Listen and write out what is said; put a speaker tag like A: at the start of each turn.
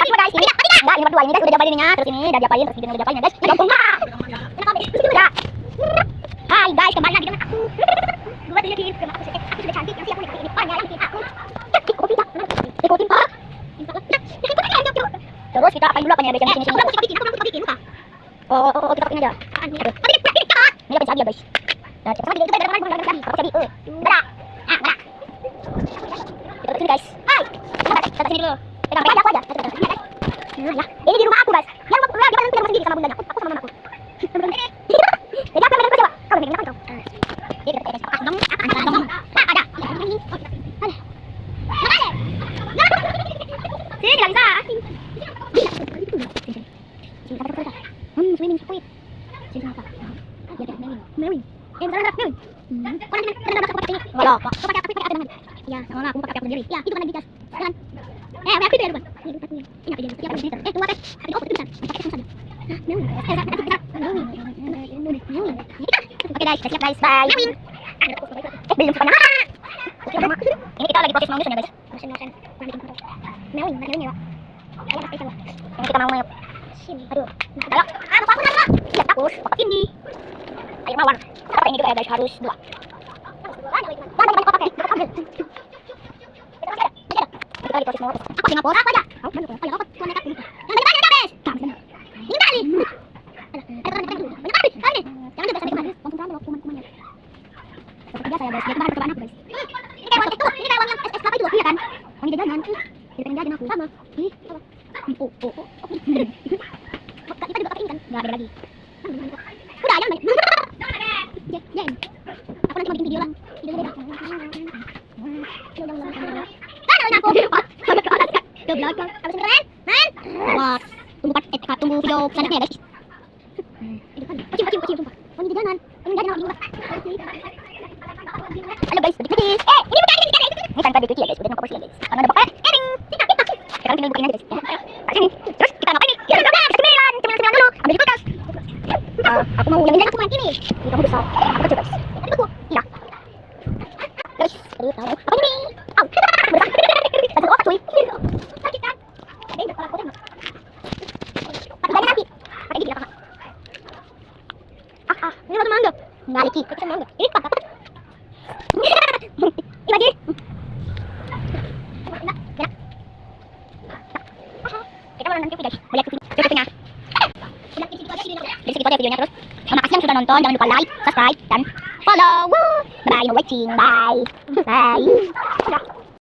A: semua guys. Ini enggak, ini berdua ini guys udah diapain ininya. Terus ini udah diapain, terus videonya udah diapain ya guys. Udah enggak. Ya. Hai guys, kembali lagi dengan aku. Gua tuh jadi aku sudah cantik, yang siap nih ini. Oh, nyala aku. Ikutin tak? Ikutin tak? Terus kita apain dulu apanya guys yang sini. Aku bikin lupa. Oh, kita pakai aja. Ini dapat sabi ya guys. Nah, kita sama kita dapat sabi. Dapat sabi. Dadah. Ah, dadah. Kita sini guys. Hai. Kita sini dulu. Pegang aku aja. Nah, ini di rumah aku guys. Yang rumah dia kan tidak sendiri sama bundanya. Aku sama mamaku. Jadi apa yang coba? Kau bikin apa kau? Ini kita ada. Ada. Sini enggak bisa. Swimming squid. Sini apa? Ya, Mary. Benar. Kau nanti pakai ini. Enggak, kau pakai apa dengan? Ya, sama aku pakai aku sendiri. Ya, itu kan di jas. Kan. Aku itu ya, Bang. Ini aku. Ini apa dia? Ya, pakai meter. Tunggu apa? Ada open tulisan. Pakai itu saja. Oke guys, siap guys. Bye. Belum semuanya. Ini kita lagi proses mau nyusun ya guys. Mewing ya, Pak. Ini kita mau sini. Aduh. Ayo. Lupa aku nama. Siap takut. Pakai ini. Ayo mawar. Pakai ini juga ya guys, harus 2. Banyak pakai. Kita lagi proses mau. Apa sih ngapor? Apa aja? Ayo apa? Tuan nekat dulu. Yang banyak udah beres. Ini kali. Jangan juga sampai kemana. Langsung sampai kuman-kumannya. Seperti biasa ya guys. Dia kemarin percobaan aku guys. Ini kayak uang itu. Ini kayak uang yang SS berapa itu? Iya kan? Uang jajanan. Kita pengen jajan aku sama. Ini apa? Kita juga pakai ini kan? Nggak ada lagi. Udah jangan banyak. Jen. Aku nanti mau bikin video lah. Video beda. Kan aku. Ke belakang. Habis keren. Man. Wah. Tunggu video selanjutnya ya guys. Kecil sumpah. Ini jajanan. Ini jajanan lagi. Halo guys, ini bukan ini tanpa dicuci ya guys, udah ngapain ya guys. Karena ada pakai sekarang tinggal bukain aja guys. Sini. Terus kita ngapain nih? Kita cemilan dulu. Ambil di kulkas. Aku mau yang aku main ini. Ini kamu bisa. Aku coba guys. Aku. Iya. Guys, tahu. Apa ini? Au. Berat. Satu otak cuy. Sakit kan? Ada yang kepala kotor. Pakai lagi. Pakai gigi apa? Ini batu mangga. Enggak lagi. Kita mangga. Ini apa? Ini lagi. Kita mau nonton TV guys. Lihat TV. Coba tengah. Jadi segitu aja videonya terus. Terima kasih yang sudah nonton. Jangan lupa like, subscribe, dan follow. Bye. Watching. Bye. Bye.